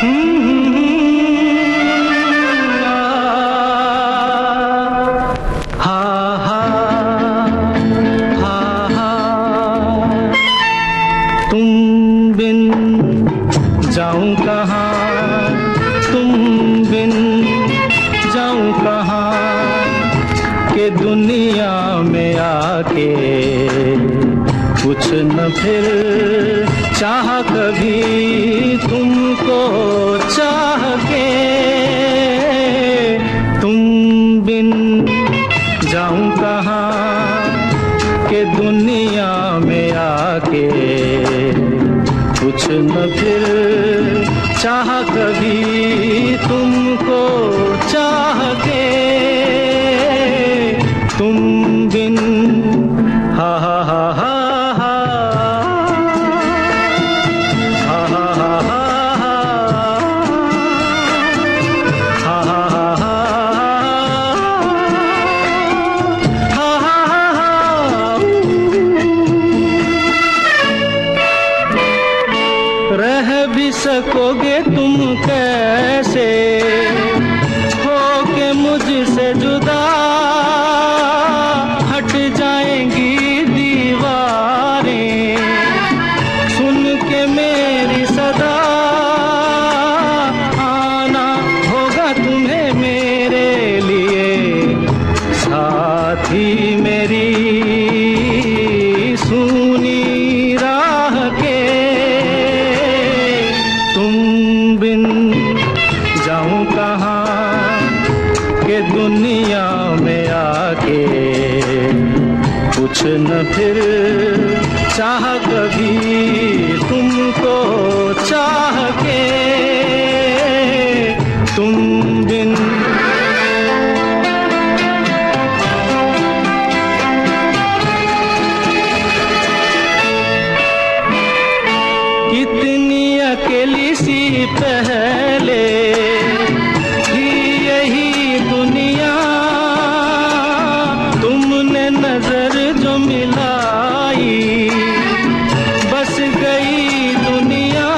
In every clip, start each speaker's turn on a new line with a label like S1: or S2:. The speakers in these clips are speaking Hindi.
S1: तुम बिन जाऊं कहाँ, तुम बिन जाऊं कहाँ, के दुनिया में आके कुछ न फिर चाह कभी तुमको चाह के। तुम बिन जाऊं कहाँ, के दुनिया में आके कुछ न फिर चाह कभी तुमको चाह के। तुम बिन हा हा हा हा रह भी सकोगे तुम कैसे हो के मुझसे जुदा, हट जाएंगी दीवारें सुन के मेरी सदा। आना होगा तुम्हें मेरे लिए साथी मेरी सुनी राह के। तुम बिन जाऊं कहाँ, के दुनिया में आके कुछ न फिर चाह कभी तुमको चाह के। तुम बिन कितनी अकेली सी पहले थी यही दुनिया, तुमने नजर जो मिलाई बस गई दुनिया।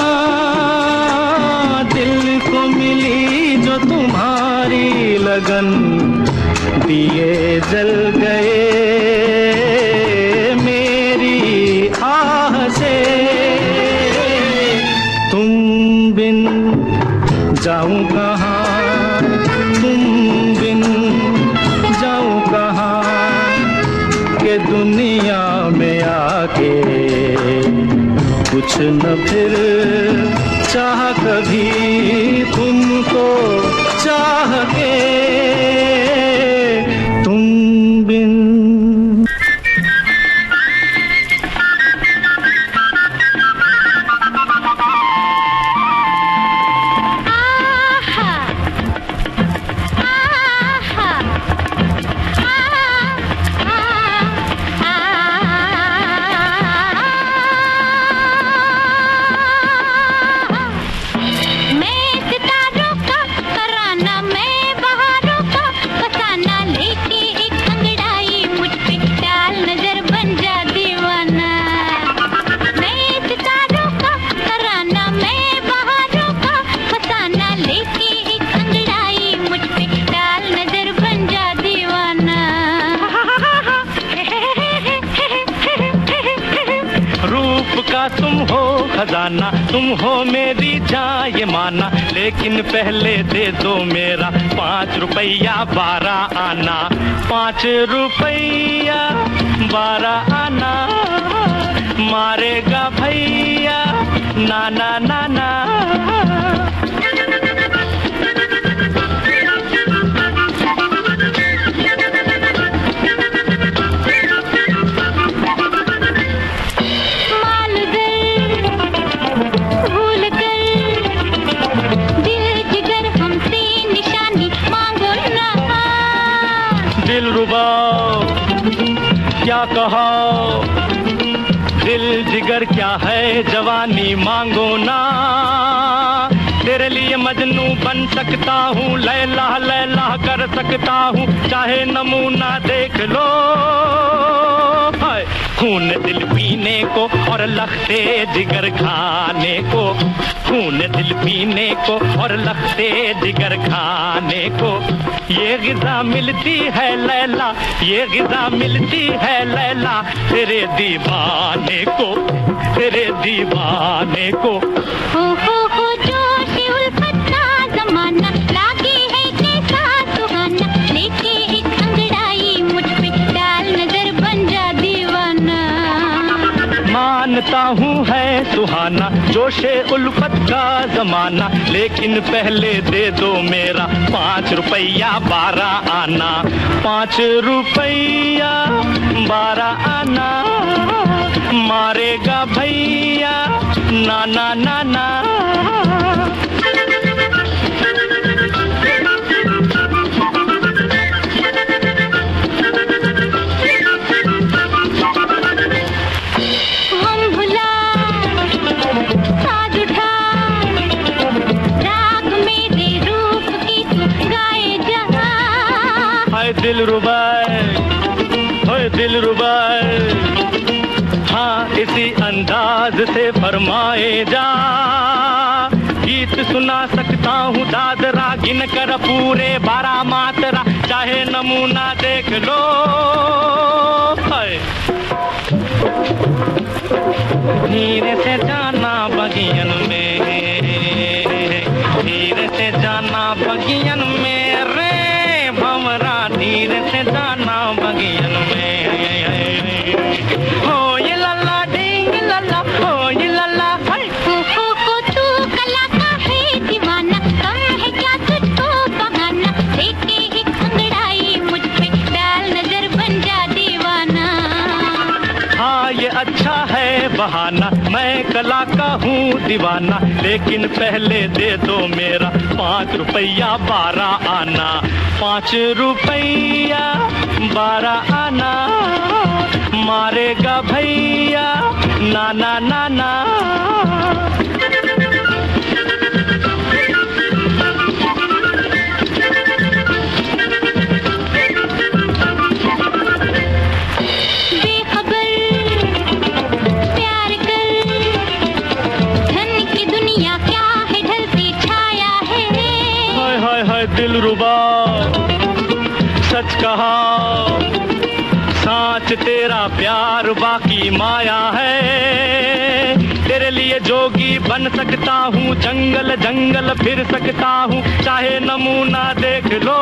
S1: दिल को मिली जो तुम्हारी लगन, दिए जल गए मेरी आह से। तुम बिन जाऊं कहाँ, तुम बिन जाऊं कहाँ, के दुनिया में आके कुछ न फिर चाह कभी तुमको चाह के। तुम बिन तुम हो खजाना, तुम हो मेरी जान ये माना, लेकिन पहले दे दो मेरा 5 रुपया 12 आना। 5 रुपया 12 आना मारेगा भैया नाना नाना। दिलरुबा क्या कहा, दिल जिगर क्या है जवानी मांगो ना। तेरे लिए मजनू बन सकता हूँ, लैला लैला कर सकता हूँ, चाहे नमूना देख लो। खून दिल पीने को और लखते जिगर खाने को, खून दिल पीने को और लखते जिगर खाने को। ये ग़िज़ा मिलती है लैला, ये ग़िज़ा मिलती है लैला, तेरे दीवाने को, तेरे दीवाने को।
S2: हो जोश उल्फत का ज़माना, लागे है कैसा सुहाना, लेके एक अंगड़ाई मुझ पे डाल नजर बन जा दीवाना।
S1: मानता हूँ है सुहाना जोशे उल्फत का ज़माना, लेकिन पहले दे दो मेरा 5 रुपया 12 आना, 5 रुपया 12 आना, मारेगा भैया ना ना ना ना। दिलरुबाए, हाँ इसी अंदाज से फरमाए जा। गीत सुना सकता हूँ दादरा गिन कर पूरे 12 मात्रा, चाहे नमूना देख लो। धीरे से जाना बगियन में, धीरे से जाना बगियन में रे भंवरा, धीरे से जाना बगियन में। हो ये लल्ला डिंग लल्ला, हो ये लल्ला
S2: हो तू कला का है दीवाना, कम है क्या तुझको बहाना, लेके एक अंगड़ाई मुझ पे डाल नजर बन जा दीवाना।
S1: हाँ ये अच्छा है बहाना, मैं कला का हूँ दीवाना, लेकिन पहले दे दो मेरा 5 रुपया 12 आना, 5 रुपया 12 आना, मारेगा भैया ना ना ना ना। दिलरुबा सच कहा, साच तेरा प्यार बाकी माया है। तेरे लिए जोगी बन सकता हूँ, जंगल जंगल फिर सकता हूँ, चाहे नमूना देख लो।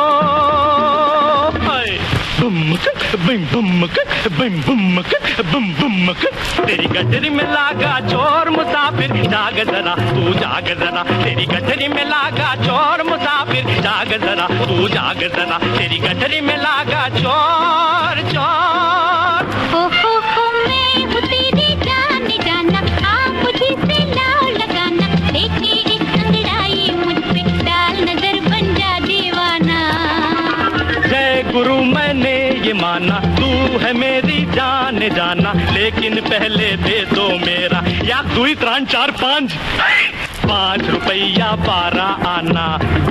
S1: बुमक बिम बुमक बिम बुमक बुम बुमक, तेरी गठरी में लागा चोर मुसाफिर, जाग जरा तू जाग जरा, तेरी गठरी में लागा चोर मुसाफिर, जाग जरा तू जाग जरा, तेरी गठरी में लागा चोर चोर।
S2: हो मैं हूँ तेरी जान जाना, आप मुझे से लाओ लगाना, लेके एक अंगड़ाई मुझ पे डाल नजर बन जा दीवाना।
S1: जय गुरु मैंने ये माना, तू है मेरी जान जाना, लेकिन पहले दे दो मेरा 1 2 3 4 5 5 रुपया 12 आना,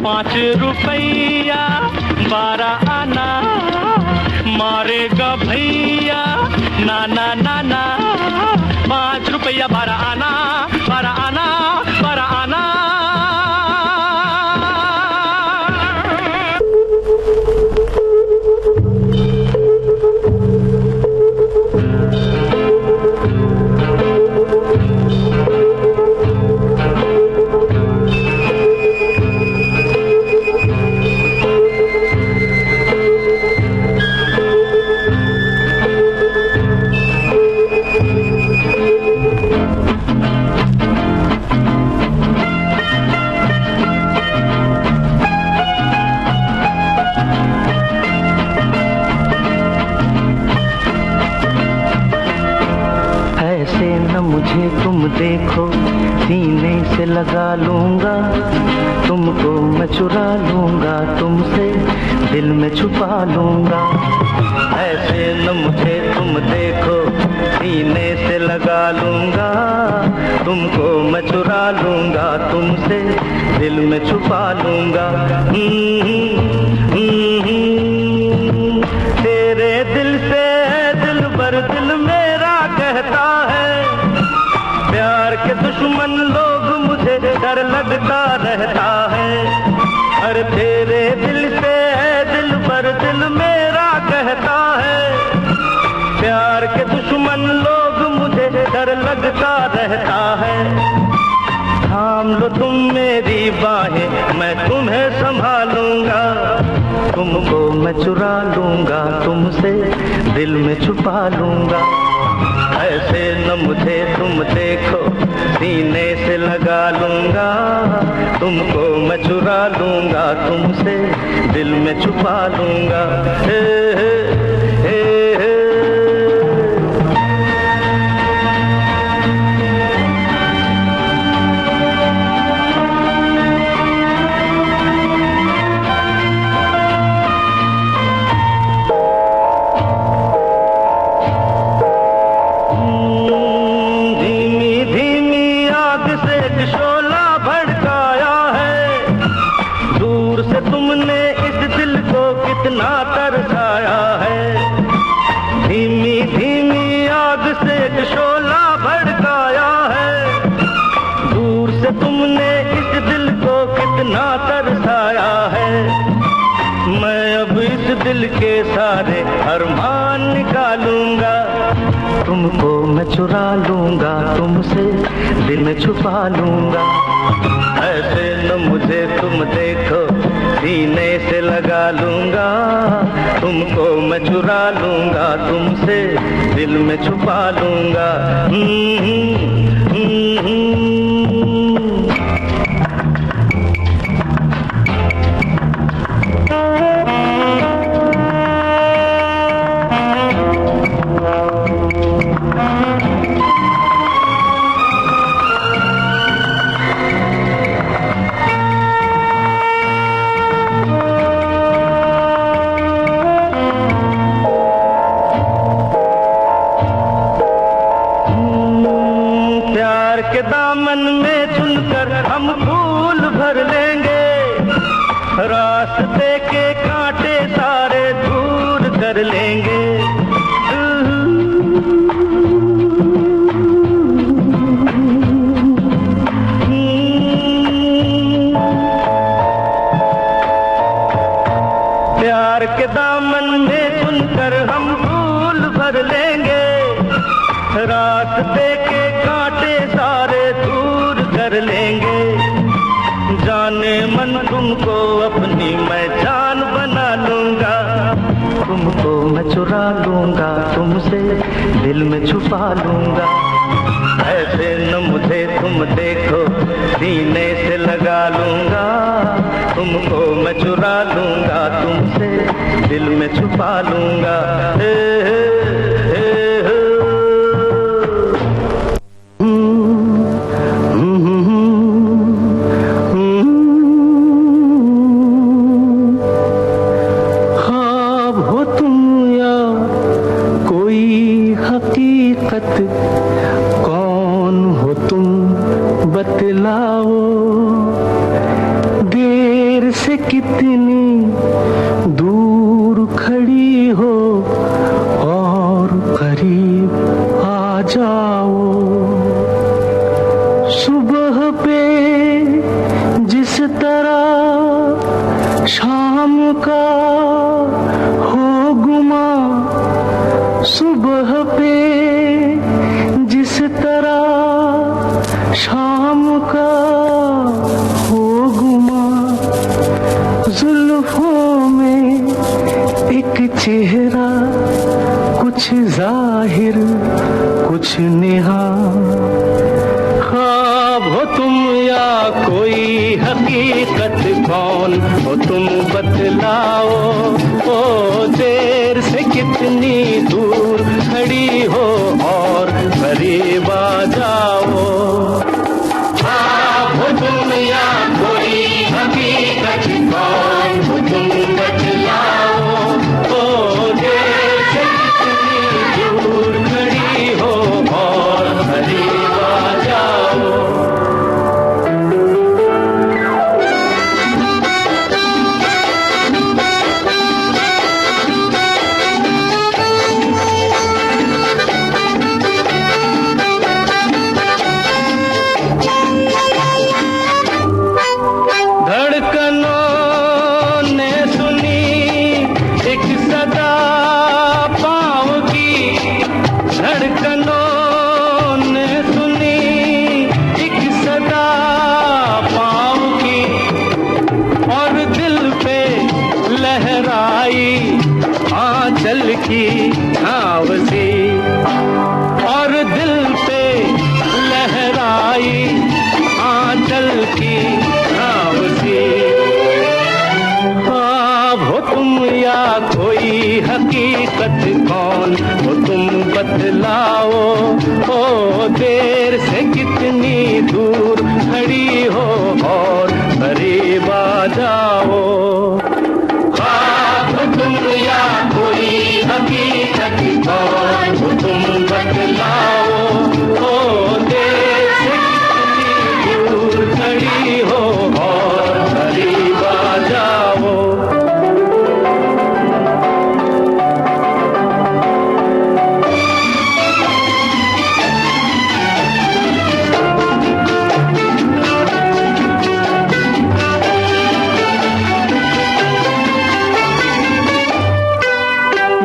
S1: 5 रुपया 12 आना, मारेगा भैया ना ना ना ना। 5 रुपया 12 आना, 12 आना, 12 आना। मुझे तुम देखो, सीने से लगा लूंगा, तुमको मैं चुरा लूंगा, तुमसे दिल में छुपा लूंगा। ऐसे न मुझे तुम देखो, सीने से लगा लूंगा, तुमको मैं चुरा लूंगा, तुमसे दिल में छुपा लूंगा। तेरे दिल से दिल भर दिल मेरा कहता है, प्यार के दुश्मन लोग मुझे डर लगता रहता है। अरे तेरे दिल से है दिल पर दिल मेरा कहता है। प्यार के दुश्मन लोग मुझे डर लगता रहता है। थाम लो तुम मेरी बाहें, मैं तुम्हें संभालूंगा। तुमको मैं चुरा लूंगा, तुमसे दिल में छुपा लूंगा। ऐसे न मुझे तुम देखो, सीने से लगा लूंगा। तुमको मैं चुरा लूंगा, तुमसे दिल में छुपा लूंगा। हे हे हे हे। कितना तरसाया है, धीमी धीमी आग से एक शोला भड़काया है। दूर से तुमने इस दिल को कितना तरसाया है। मैं अब इस दिल के सारे अरमान निकालूंगा। तुमको मैं चुरा लूंगा, तुमसे दिल में छुपा लूंगा। ऐसे न मुझे तुम देखो, सीने से लगा लूंगा। तुमको मैं चुरा लूंगा, तुमसे दिल में छुपा लूंगा। के दामन में चुनकर हम फूल भर लेंगे। रास्ते के कांटे सारे दूर कर लेंगे। प्यार के दामन में चुनकर हम फूल भर लेंगे। रास्ते के कांटे सारे दूर कर लेंगे। जाने मन तुमको अपनी मैं जान बना लूंगा। तुमको मैं चुरा लूंगा, तुमसे दिल में छुपा लूंगा। ऐसे न मुझे तुम देखो, सीने से लगा लूंगा। तुमको मैं चुरा लूंगा, तुमसे दिल में छुपा लूंगा। हे हे हे हे।
S3: कौन हो तुम बतलाओ, देर से कितनी दूर खड़ी हो और करीब आ जाओ। सुबह पे जिस तरह शाम का हो गुमा, सुबह पे जिस तरह शाम का हो गुमा। जुल्फों में एक चेहरा, कुछ जाहिर कुछ नेहा। ख्वाब हो तुम या कोई हकीकत, कौन हो तुम बतलाओ। ओ देर से कितनी दूर खड़ी हो और करीब आ जाओ। ख्वाब हो तुम या कोई हकीकत, कौन हो तुम बतलाओ। ओ देर से कितनी दूर खड़ी हो और करीब आ जाओ।
S1: की छाँव सी, और दिल पे लहराई आंचल की छाँव सी। ख्वाब हो तुम या कोई हकीकत, कौन हो तुम बतलाओ। ओ देर से कितनी दूर खड़ी हो और करीब आ जाओ। ख्वाब हो तुम या कोई हकीकत, कौन हो तुम बतलाओ। ओ देर से कितनी दूर खड़ी हो और करीब आ जाओ।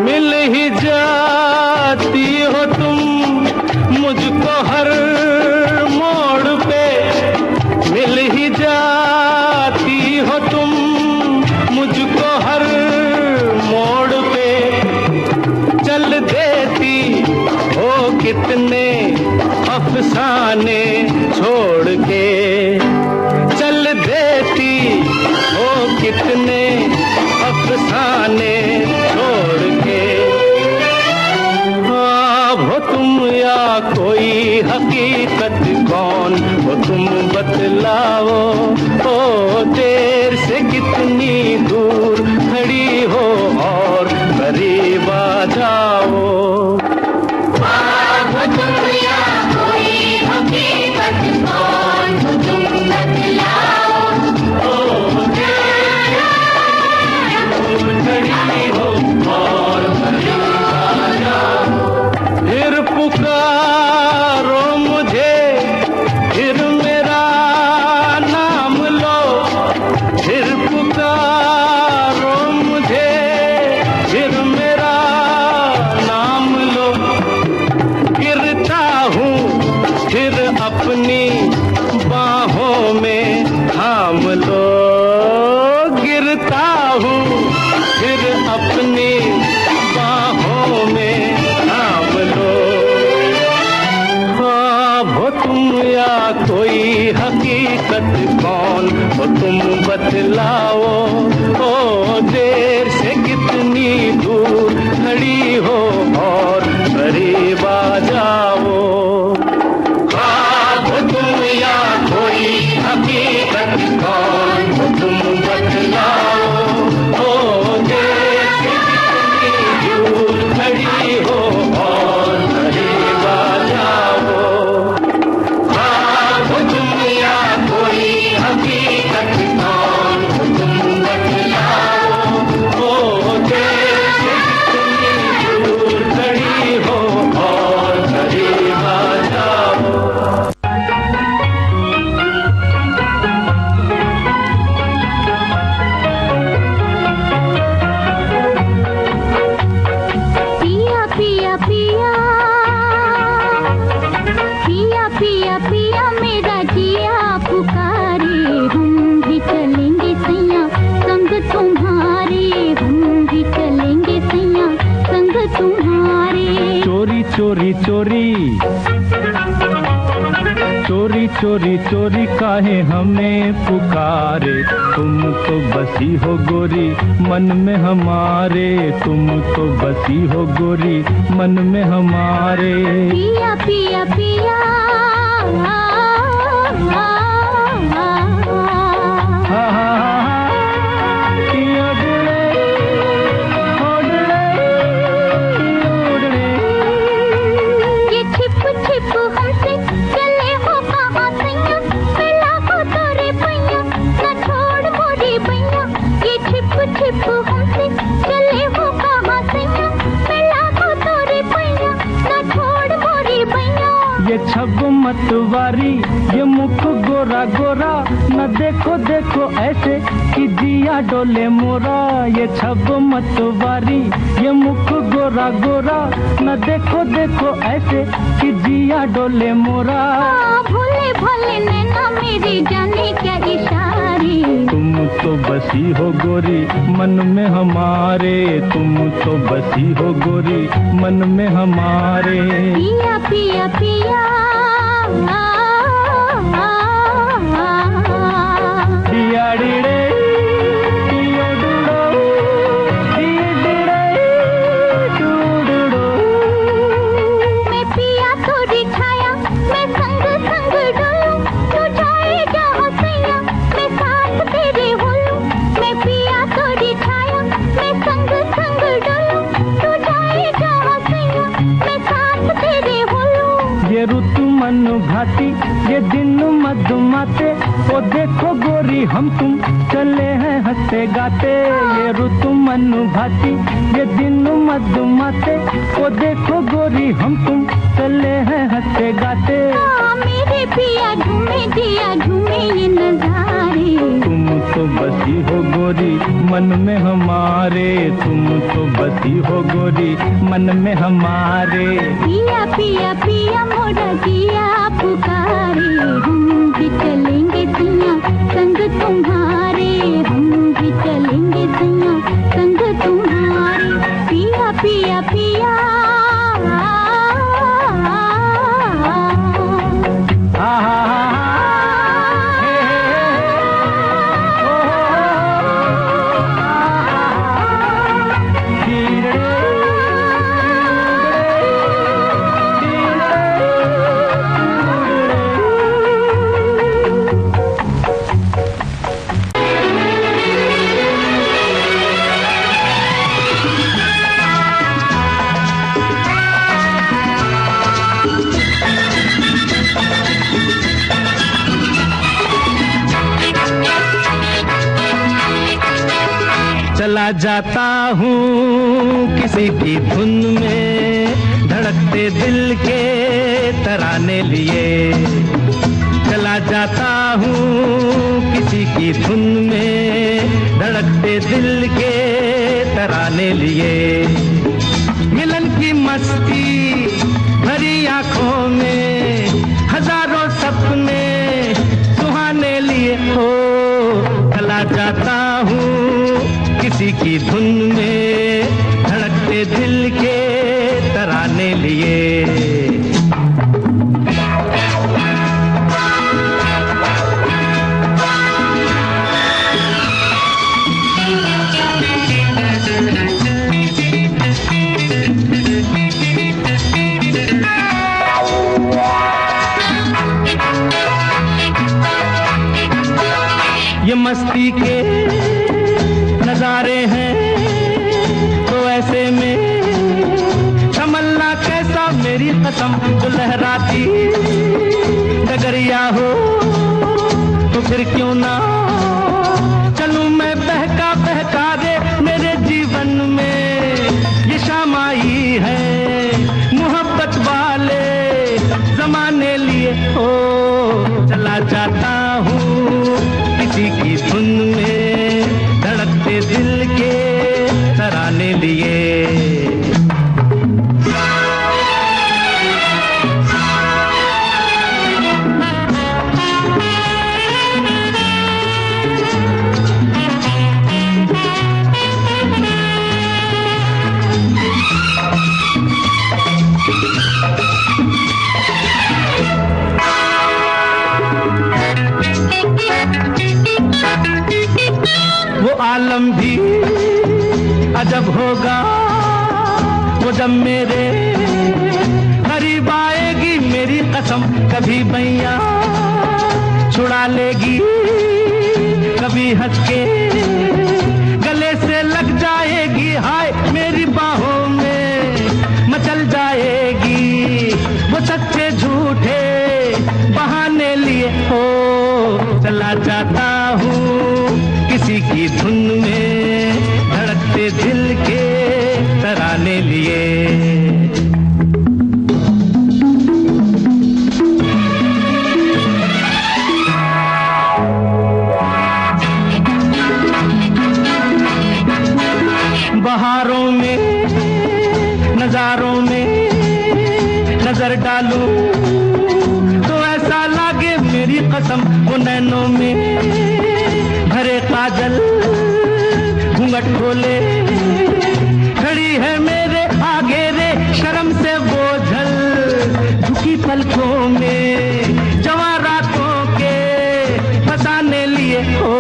S1: मिल ही जाती हो तुम मुझको हर मोड़ पे, मिल ही जाती हो तुम मुझको हर मोड़ पे। चल देती हो कितने अफसाने छोड़ के, चल देती हो कितने अफसाने छोड़ के। ख्वाब हो तुम या कोई हकीकत, कौन हो तुम बतलाओ। ओ देर से कितनी दूर खड़ी हो और करीब आ जाओ। ख्वाब हो तुम या कोई हकीकत, कौन हो तुम बतलाओ। ओ देर खड़ी हो और करीब आ जाओ। फिर पुकारो मुझे, फिर मेरा नाम लो, फिर पुकारो मुझे, फिर मेरा नाम लो। गिरता हूँ फिर अपनी बाहों में थाम लो, गिरता हूँ फिर अपनी बाहों में थाम लो। ख्वाब हो तुम या कोई हकीकत, कौन हो तुम बतलाओ। ओ देर से कितनी दूर खड़ी हो और करीब आ जाओ। ख्वाब हो तुम या कोई हकीकत, कौन हो तुम बतलाओ। ओ देर से कितनी दूर खड़ी हो और करीब आ जाओ। ख्वाब हो तुम या कोई हकीकत, कौन हो तुम बतलाओ। ओ देर से कितनी दूर खड़ी हो और करीब आ जाओ।
S2: पिया पिया पिया पिया पिया पिया मेरा जिया पुकारे। हम भी चलेंगे सैया संग तुम्हारे, हम भी चलेंगे सैया संग तुम्हारे।
S1: चोरी चोरी चोरी चोरी चोरी चोरी काहे हमें पुकारे। तुम तो बसी हो गोरी मन में हमारे, तुम तो बसी हो गोरी मन में हमारे।
S2: पिया पिया पिया
S1: हा हा
S2: ये छिप छिप हमसे चले हो कहाँ सैया, मिला को तोरे पैया न छोड़ मोरी बैया। ये छिप छिप हमसे चले हो कहाँ सैया, मिला को तोरे पैया न छोड़ मोरी बैया।
S1: ये छब मतवारी ये मुख गोरा गोरा, न देखो देखो ऐसे कि जिया डोले मोरा। ये छब मतवारी ये मुख गोरा गोरा, न देखो देखो ऐसे कि जिया डोले मोरा।
S2: भोले भोले नैना मेरी जाने क्या इशारे।
S1: तुम तो बसी बसी हो गोरी मन में हमारे, तुम तो बसी हो गोरी मन में हमारे।
S2: पिया पिया पिया
S1: पिया डिड़े पियो डुडो डिड़े डुडो।
S2: मैं पिया तो दिखाया, मैं संग संग डोलूं, तू जाए जहाँ सैया मैं साथ तेरे होलूं। मैं पिया तो दिखाया, मैं संग संग डोलूं, तू जाए जहाँ सैया मैं साथ तेरे होलूं।
S1: ये ऋतु मन भाती ये दिन मधुमाते, ओ देखो गोरी हम तुम चले हैं हंसते गाते। ये ऋतु मन भाती ये दिन मधुमाते, ओ देखो गोरी हम तुम चले हैं हंसते गाते।
S2: मेरे पिया झूमे दिया झूमे ये नजारे,
S1: तुम तो बसी हो गोरी मन में हमारे, तुम तो बसी हो गोरी मन में हमारे।
S2: पिया पिया पिया मोरा जिया पुकारे, हम भी चलेंगे सैया संग तुम्हारे, हम भी चलेंगे सैया संग तुम्हारे। पिया पिया पिया
S1: चला जाता हूँ किसी की धुन में, धड़कते दिल के तराने लिए। चला जाता हूँ किसी की धुन में, धड़कते दिल के तराने लिए। मिलन की मस्ती भरी आंखों में, हजारों सपने सुहाने लिए हो। चला जाता हूँ किसी की धुन में, धड़कते दिल के तराने लिए। ये मस्ती के नजारे हैं तो ऐसे में तमन्ना कैसा मेरी कसम, जो लहराती डगरिया हो तो फिर क्यों ना चलूं मैं बहका बहका दे। मेरे जीवन में ये शाम आई है मोहब्बत वाले जमाने लिए हो। चला जाता हूँ किसी की धुन में, धड़कते दिल के तराने लिए। वो आलम भी अजब होगा वो जब मेरे करीब आएगी, मेरी कसम कभी बैया छुड़ा लेगी, कभी हंस के गले से लग जाएगी। हाय मेरी बाहों में मचल जाएगी, वो सच्चे झूठे बहाने लिए हो। चला जाता हूँ किसी की धुन में, धड़कते दिल के तराने लिए। बहारों में नजारों में नजर डालूं तो ऐसा लागे मेरी कसम, वो नैनों में भरे काजल घूंघट खोले, खड़ी है मेरे आगे रे शर्म से बोझल, झुकी पलकों में जवां रातों के फसाने लिए हो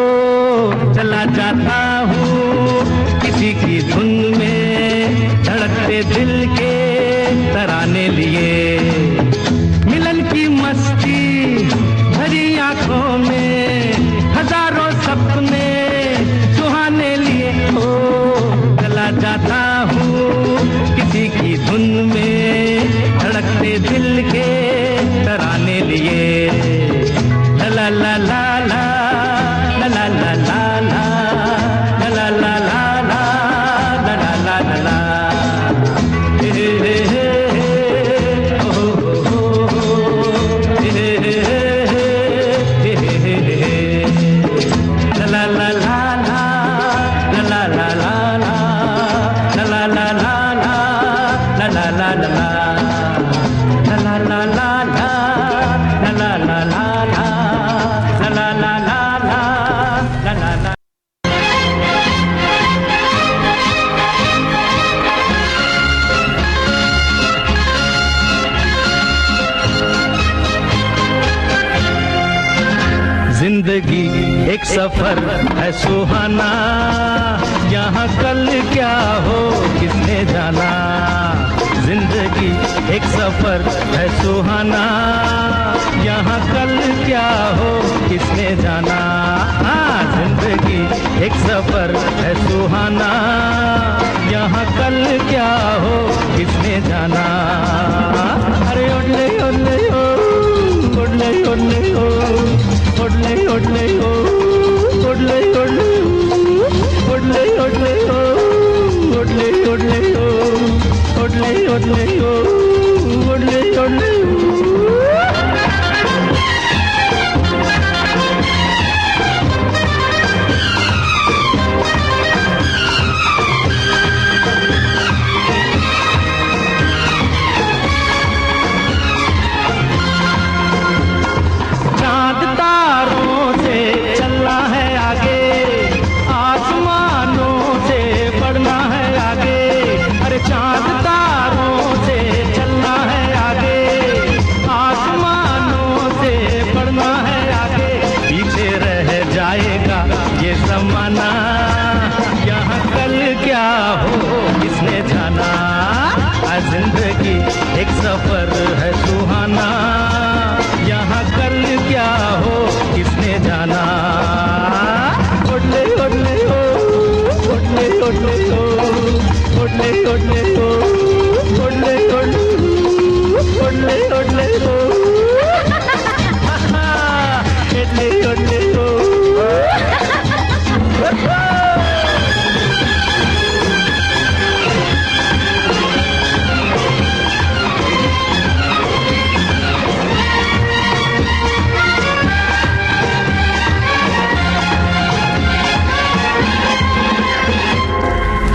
S1: चला जाता हूँ किसी की धुन में, धड़कते दिल के तराने लिए। मिलन की मस्ती भरी आंखों में हजारों सपने सुहाने लिए हो चला जाता हूँ किसी की धुन में, धड़कते दिल के तराने लिए। ला ला ला ला ला ला ला ला ला ला ला ला ला ला ला ला ला। हे हे हे ओ हो हो हे हे हे हे हे ला ला ला ला ला ला ला ला ला ला ला ला ला ला ला ला ला। जिंदगी एक सफर है सुहाना, यहाँ कल क्या हो किसने जाना। जिंदगी एक सफर है सुहाना, यहाँ कल क्या हो किसने जाना। हाँ, जिंदगी एक सफर है सुहाना, यहाँ कल क्या हो किसने जाना। अरे ओडले ओडले ओ, ओडले ओडले ओ, ओडले ओडले ओ, ओडले ओडले ओ, ओडले ओडले ओ, ओडले ओडले ओ, ओडले ओडले ओ, ओडले ओडले ओ। जमाना यहाँ कल क्या हो किसने जाना। जिंदगी एक सफर है सुहाना, यहाँ कल क्या हो किसने जाना। ओडले ओडले ओ, ओडले ओडले ओ, ओडले ओडले ओ, ओडले ओडले ओडले ओडले ओ, ओडले ओडले ओ।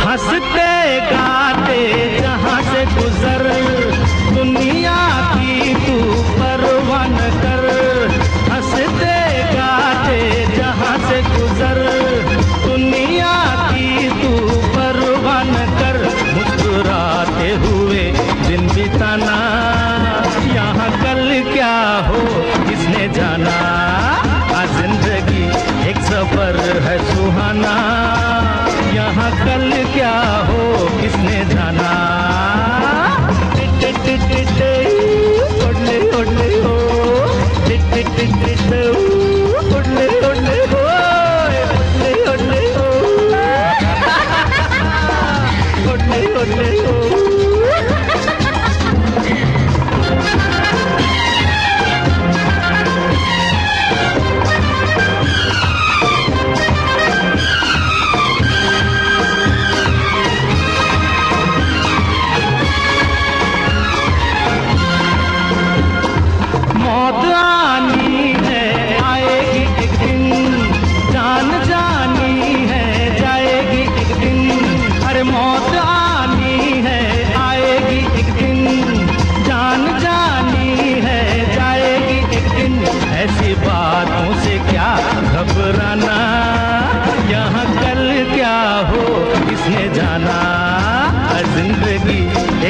S1: हंसते गाते जहाँ से गुजर दुनिया की तू परवाह न कर। हंसते गाते जहाँ से गुजर दुनिया की तू परवाह न कर। मुस्कुराते हुए दिन बिताना, यहाँ कल क्या हो किसने जाना। जिंदगी एक सफर है सुहाना, यहाँ कल क्या हो किसने जाना। ओडले ओडले हो, ओडले ओडले हो, ओडले ओडले हो, ओडले ओडले हो।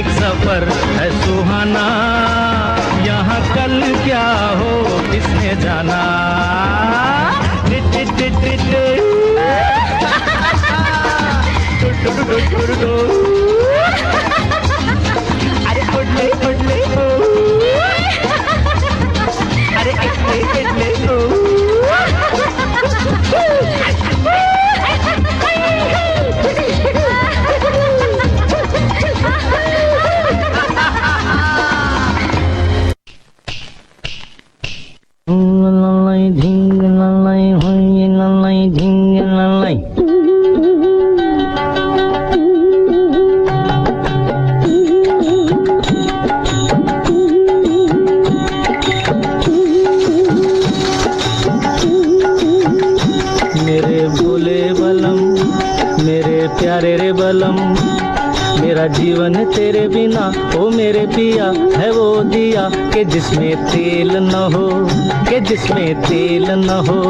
S1: एक सफर है सुहाना, यहाँ कल क्या हो किसने जाना। टिट टिट टिट टिट अरे उड़ले उड़ले अरे इटले इटले झिंग ललाई हुई ललाई झिंग ललाई। मेरे भोले बलम मेरे प्यारे रे बलम, मेरा जीवन तेरे बिना ओ मेरे पिया है वो दिया कि जिसमें तेल न हो, कि जिसमें तेल न हो।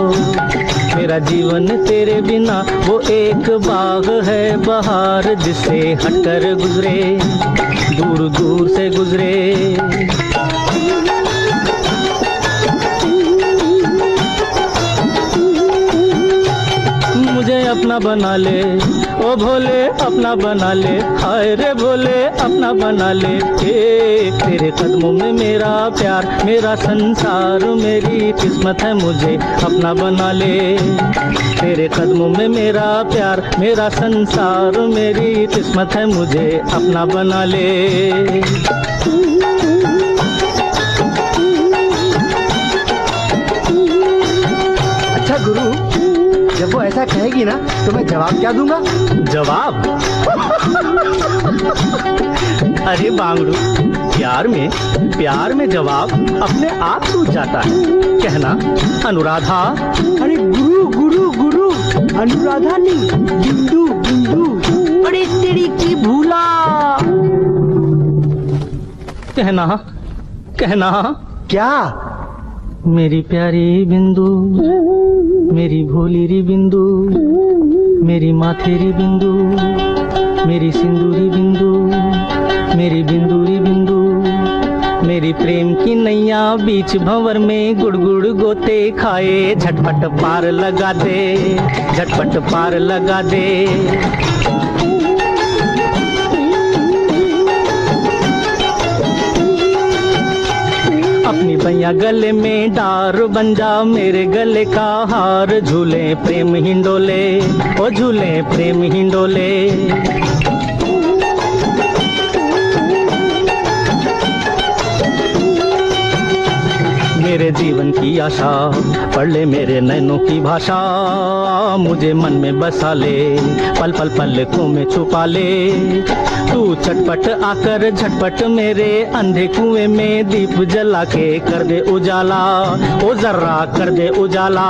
S1: मेरा जीवन तेरे बिना वो एक बाग है बहार, जिसे हटकर गुजरे दूर दूर से गुजरे। मुझे अपना बना ले ओ भोले अपना बना ले, हाय रे भोले अपना बना ले। तेरे कदमों में मेरा प्यार मेरा संसार, मेरी किस्मत है मुझे अपना बना ले। तेरे कदमों में मेरा प्यार मेरा संसार, मेरी किस्मत है मुझे अपना बना ले।
S4: अच्छा गुरु, जब वो ऐसा कहेगी ना तो मैं जवाब क्या दूंगा?
S1: जवाब? अरे बांगड़ू, प्यार में जवाब अपने आप सूझ जाता है। कहना अनुराधा।
S4: अरे गुरु गुरु गुरु, अनुराधा नहीं, बिंदु बिंदु। अरे तेरी की भूला।
S1: कहना
S4: क्या?
S1: मेरी प्यारी बिंदु, मेरी भोली री बिंदु, मेरी माथेरी बिंदु, मेरी सिंदूरी बिंदु, मेरी बिंदूरी बिंदु, मेरी प्रेम की नैया बीच भंवर में गुड़गुड़ गोते खाए। झटपट पार लगा दे, झटपट पार लगा दे। अपनी बैया गले में डार बन जा, मेरे गले का हार। झूले प्रेम हिंडोले ओ झूले प्रेम हिंडोले। मेरे जीवन की आशा पढ़ ले मेरे नैनों की भाषा, मुझे मन में बसा ले पल पल पलकों में छुपा ले। तू चटपट आकर झटपट मेरे अंधे कुएं में दीप जला के कर दे उजाला, ओ जर्रा कर दे उजाला।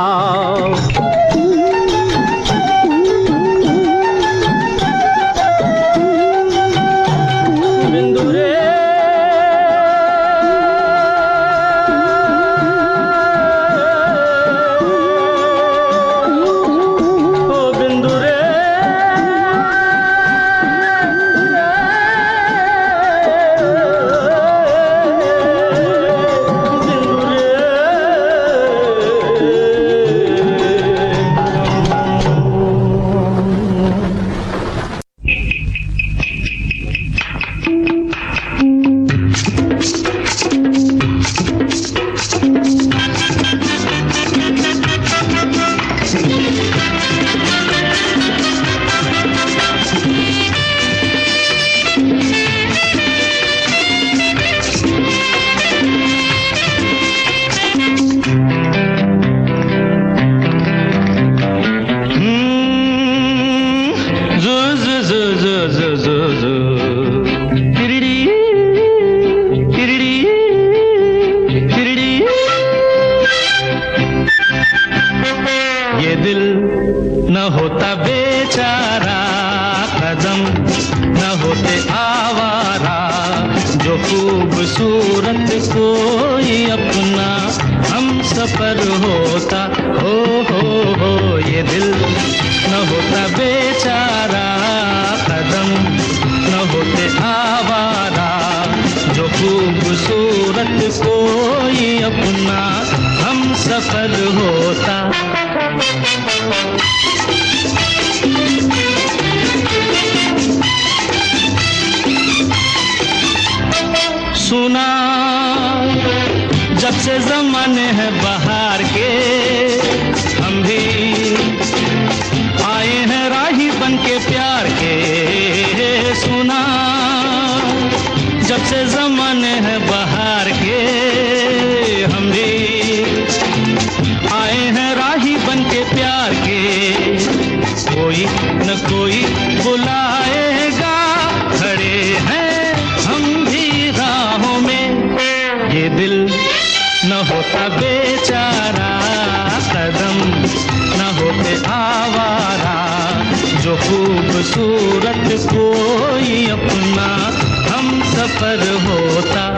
S1: बिंदु रे खूबसूरत कोई अपना हम सफर होता हो ये दिल न होता बेचारा, कदम न होते आवारा। अपना हम सफर होता। सुना जब से ज़माने हैं बाहर के, हम भी आए हैं राही बन के प्यार के। सुना जब से ज़माने हैं बाहर के, हम भी आए हैं राही बन के प्यार के। कोई न कोई बुलाएगा, खड़े हैं हम भी राहों में। ये दिल न होता बेचारा, कदम न होते आवारा, जो खूबसूरत कोई अपना हम सफर होता।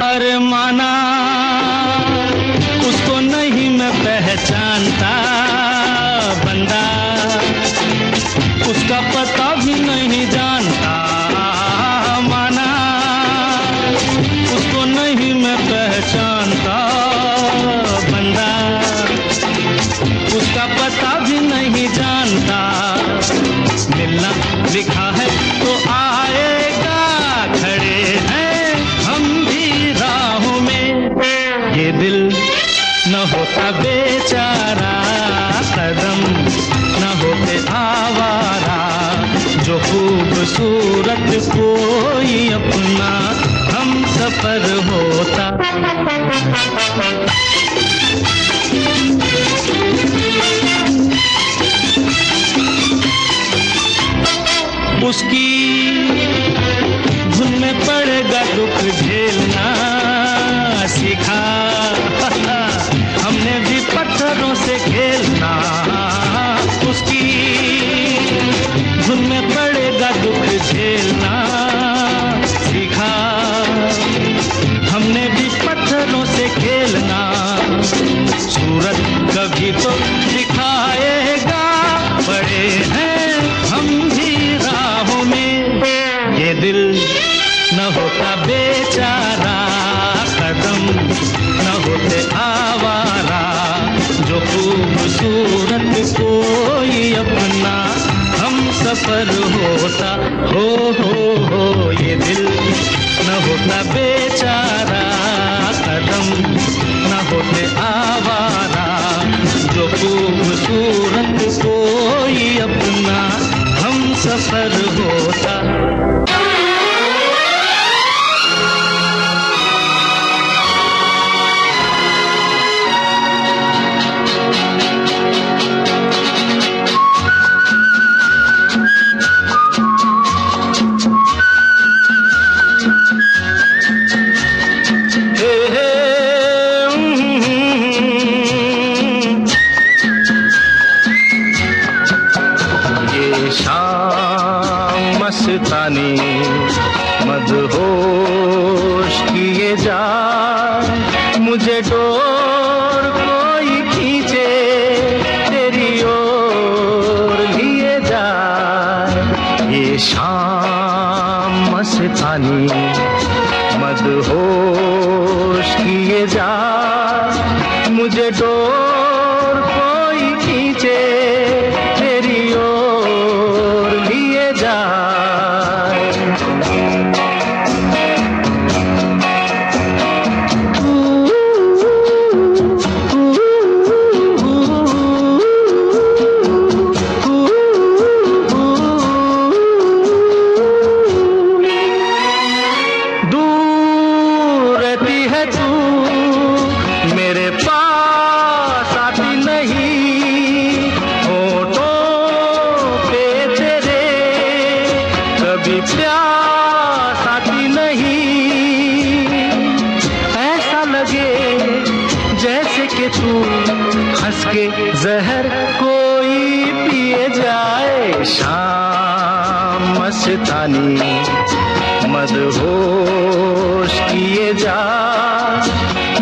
S1: अरे माना उसको नहीं मैं पहचानता, बंदा उसका पता भी नहीं जानता। माना उसको नहीं मैं पहचानता, बंदा उसका पता भी नहीं जानता। मिलना लिखा है तो आएगा, खड़े हैं हम भी राहों में। ये दिल न होता बेचारा, कदम न होते आवारा, जो खूबसूरत कोई अपना हम सफर होता। उसकी धुन में पड़ेगा दुख झेलना सीखा, हमने भी पत्थरों से खेलना। उसकी धुन में पड़ेगा दुख झेलना सीखा, हमने भी पत्थरों से खेलना। सूरत कभी तो दिखाएगा, बड़े हैं हम भी राहों में। ये दिल न होता बेचारा, कदम न होते आवारा, जो खूबसूरत कोई अपना हम सफर होता। हो ये दिल न होता बेचारा, कदम न होते आवारा, जो खूबसूरत कोई अपना हम सफर होता। मस्तानी मदहोश किए जा, मुझे डोर कोई खींचे तेरी ओर लिए जा। ये शाम मस्तानी मदहोश किए जा, मुझे डोर कोई खींचे तेरी ओर लिए जा। प्यास आती नहीं, ऐसा लगे जैसे कि तू हंस के जहर कोई पिए जाए। शाम मस्तानी मदहोश किए जा,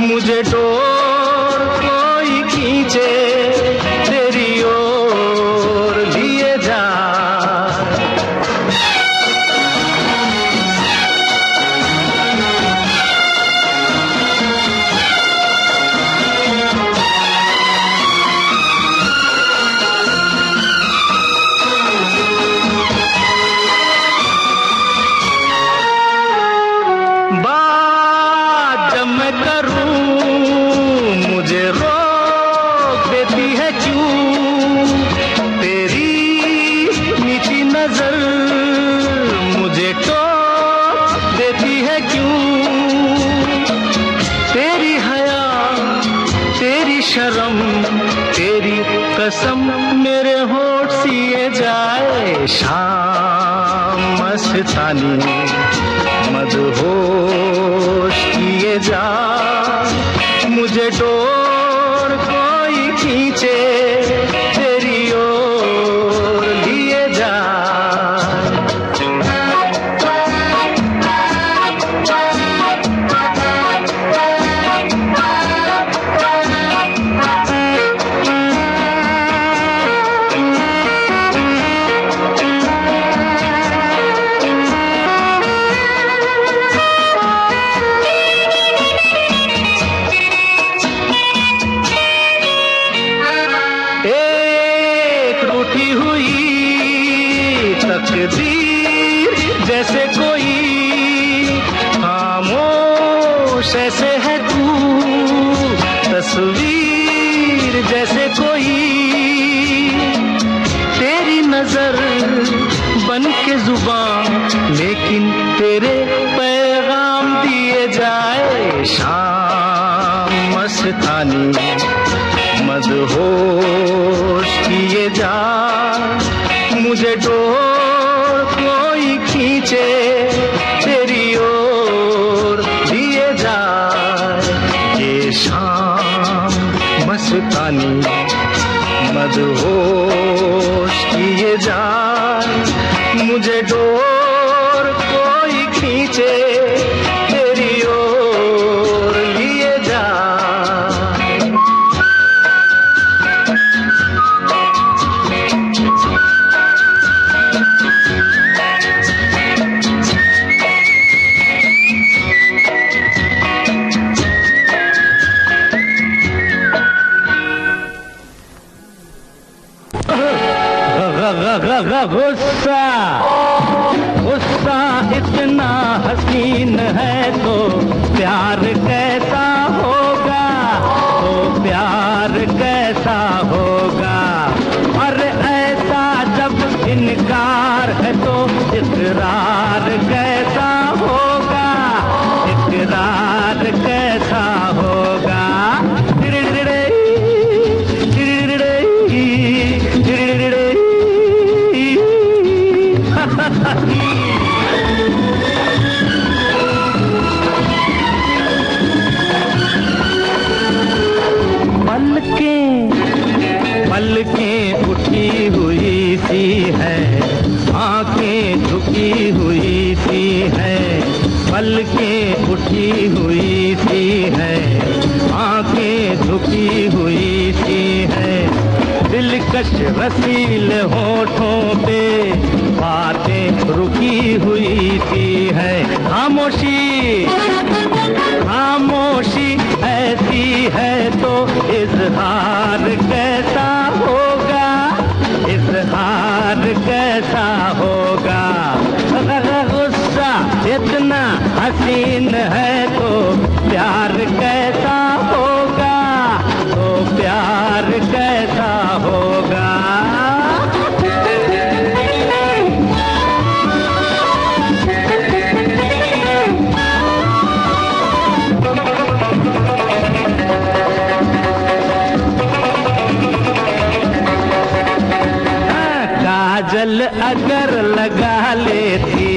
S1: मुझे डोर कोई खींचे तेरी ओर लिए जा। बात जब मैं करूं मुझे रोक देती है क्यों, तेरी नीची नजर मुझे टोक देती है क्यों, तेरी हया तेरी शर्म तेरी कसम मेरे होठ सिए जाए। शाम मस्तानी मदहोश किए जा, मुझे डोर कोई खींचे तेरी ओर लिए जा। रूठी हुई तकदीर जैसे कोई, खामोश ऐसे है तू तस्वीर जैसे कोई, तेरी नजर बन के जुबान लेकिन तेरे पैगाम दिए जाए। शाम मस्तानी मदहोश किए जा, मुझे डोर कोई खींचे तेरी ओर लिए जा। ये शाम मस्तानी मदहोश किए जा, मुझे डोर कोई खींचे तेरी ओर लिए जा। गुस्सा गुस्सा इतना हसीन है तो प्यार कैसा होगा, तो प्यार कैसा होगा। और ऐसा जब इनकार है तो इकरार कैसा होगा, इकरार कैसा होगा। पलकें उठी हुई सी है, आंखें झुकी हुई सी है। पलकें उठी हुई सी है, आंखें झुकी हुई सी है। दिलकश रसील होठों पे बातें रुकी हुई सी है। खामोशी खामोशी ऐसी है तो इजहार कैसा होगा, इजहार कैसा होगा। गुस्सा इतना हसीन है तो प्यार कैसा होगा, तो प्यार कैसा होगा। काजल अगर लगा लेती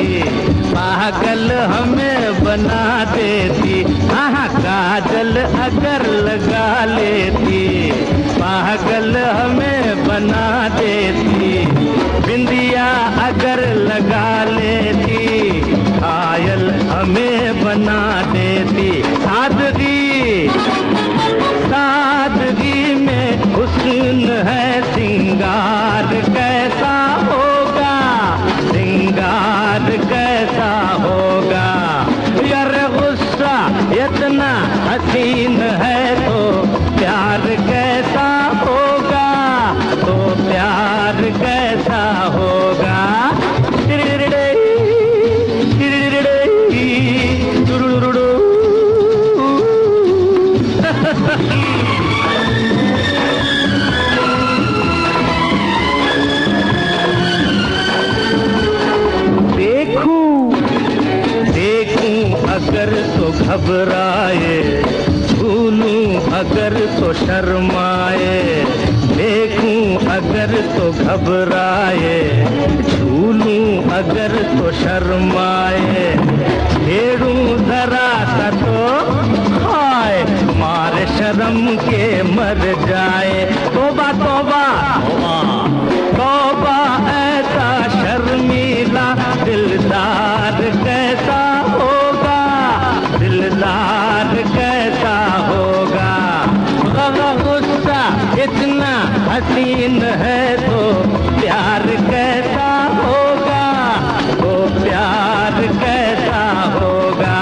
S1: पागल हमें बना देती। हाँ काजल अगर लगा लेती पागल हमें बना देती। बिंदिया अगर लगा लेती अगर तो घबराए, छू लूं अगर तो शर्माए, छेड़ूं जरा सा तो हाय मारे शर्म के मर जाए। तौबा तौबा तौबा ऐसा शर्मीला दिलदार कैसा होगा, दिलदार कैसा होगा। गुस्सा इतना हसीन है तो प्यार कैसा होगा, तो प्यार कैसा होगा।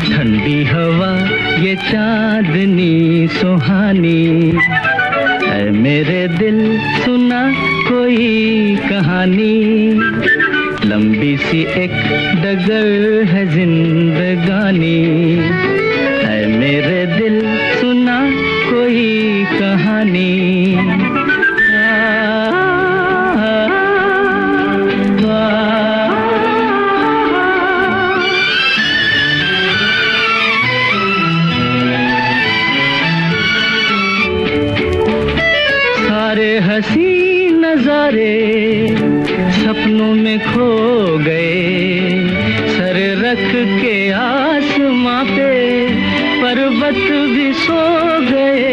S1: ठंडी हवा ये चांदनी सुहानी है, मेरे दिल सुना कोई कहानी। लंबी सी एक डगर है जिंदगानी है, मेरे दिल सुना कोई कहानी। सारे हंसी नजारे सपनों में खो गए, सर रख के आसमां पे पर्वत भी सो गए।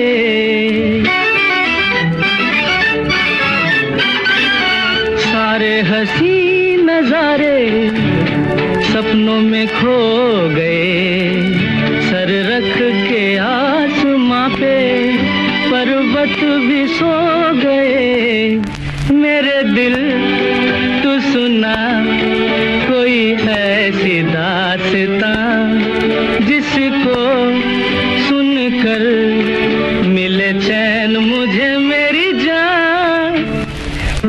S1: सारे हंसी नजारे सपनों में खो गए, सर रख के आसमां पे पर्वत भी सो गए। मेरे दिल तू सुना कोई ऐसी दास्तां, जिसको सुनकर मिले चैन मुझे मेरी जान।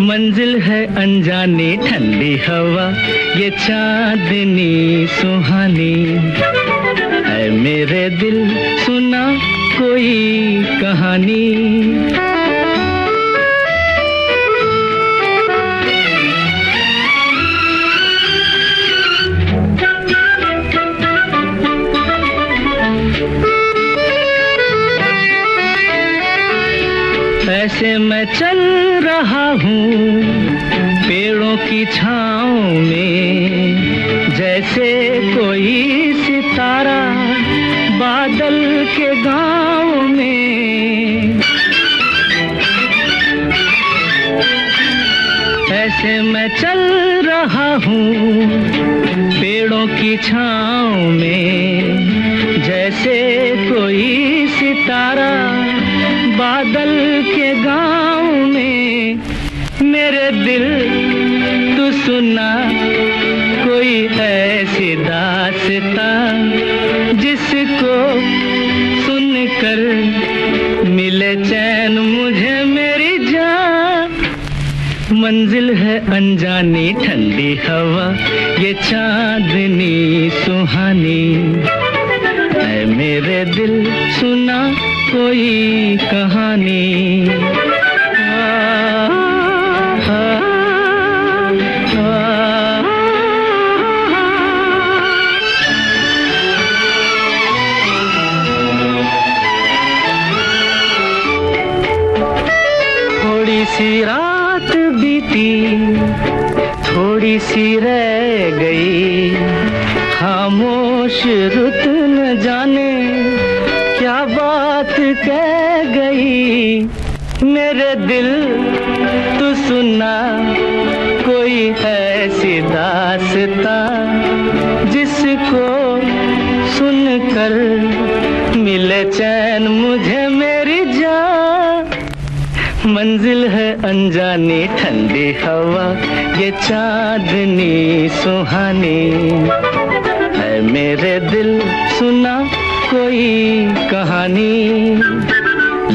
S1: मंजिल है अनजानी ठंडी हवा ये चांदनी सुहानी है, मेरे दिल सुना कोई कहानी। ऐसे मैं चल रहा हूँ पेड़ों की छाँव में, जैसे कोई सितारा बादल के गाँव में। ऐसे मैं चल रहा हूँ पेड़ों की छाँव में, जैसे कोई सितारा बादल के गाँव में। मेरे दिल तू सुना कोई ऐसी दास्तां, जिसको सुनकर मिले चैन मुझे मेरी जान। मंजिल है अनजानी ठंडी हवा ये चांदनी सुहानी है, मेरे दिल सुना कोई कहानी। थोड़ी सी रात बीती थोड़ी सी रह गई, खामोश खामोश रुत न जाने क्या बात कह गई मेरे दिल, तू सुना कोई ऐसी दास्तां जिसको सुनकर मिले चैन मुझे मेरी जान। मंजिल है अनजानी ठंडी हवा, ये चांदनी सुहानी है मेरे दिल, सुना कोई कहानी।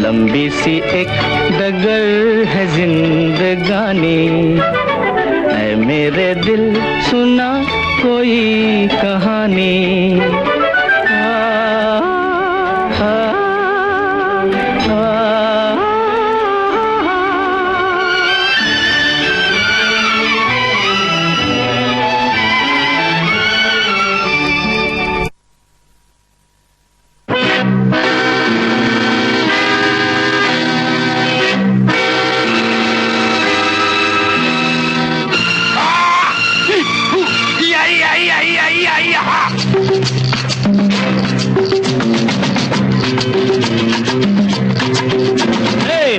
S1: लंबी सी एक डगर है जिंदगानी है मेरे दिल, सुना कोई कहानी।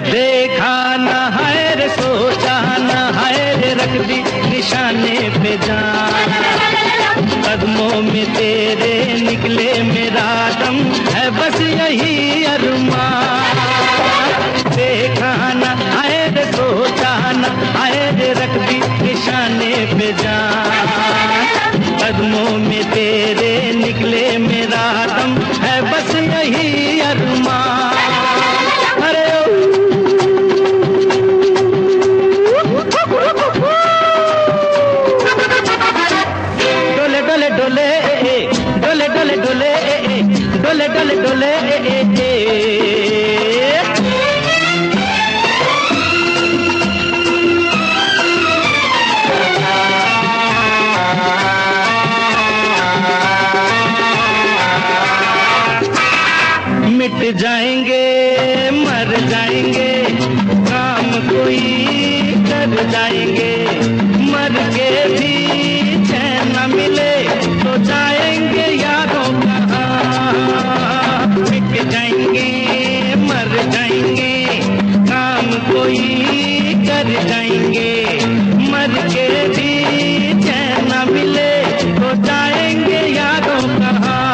S1: देखा न है रे, सोचा न है रे, रख दी निशाने पे जान। कदमों में तेरे निकले मेरा दम, है बस यही अरमान। देखा न है रे, सोचा न है रे, रख दी निशाने पे जान। कदमों में तेरे निकले मेरा दम, है बस यही अरमान। अरे डोले डोले डोले डोले डोले डोले डोले डोले मिट जाएंगे मर जाएंगे, काम कोई कर जाएंगे। मर के भी चैन न मिले तो जाएंगे यारों कहाँ। मिट जाएंगे मर जाएंगे, काम कोई कर जाएंगे। मर के भी चैन न मिले तो जाएंगे यारों कहाँ।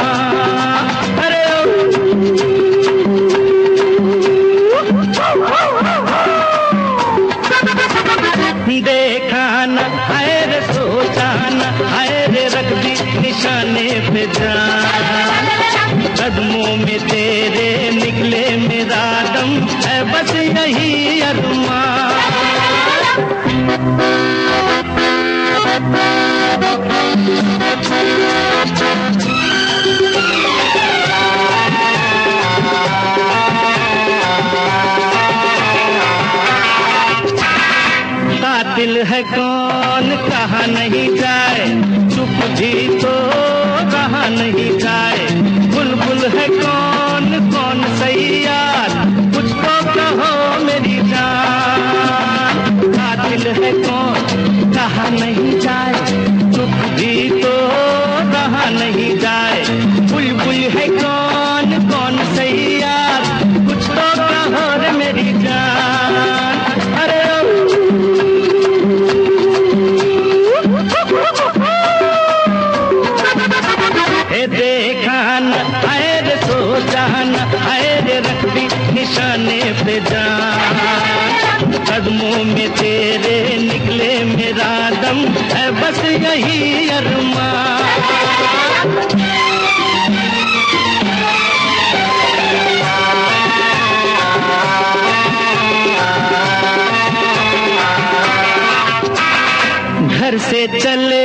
S1: अरे देखा न है रे, सोचा न है रे, रख दी निशाने पे जान। कदमों में तेरे निकले मेरा दम, है बस यही अरमान। कातिल है कौन कहा नहीं जाए, चुप भी तो कहा नहीं जाए। बुलबुल है कौन कौन सही यार, कुछ तो कहो मेरी जान। कातिल है कौन कहा नहीं जाए, चुप भी तो कहा नहीं जाए। बुलबुल है कौन कौन सही यार, कुछ तो कहो रे मेरी जान। अरे देखा न है रे, सोचा न है रे, रख दी निशाने पे जान। कदमों में तेरे निकले मेरा दम, है बस यही अरमान। घर से चले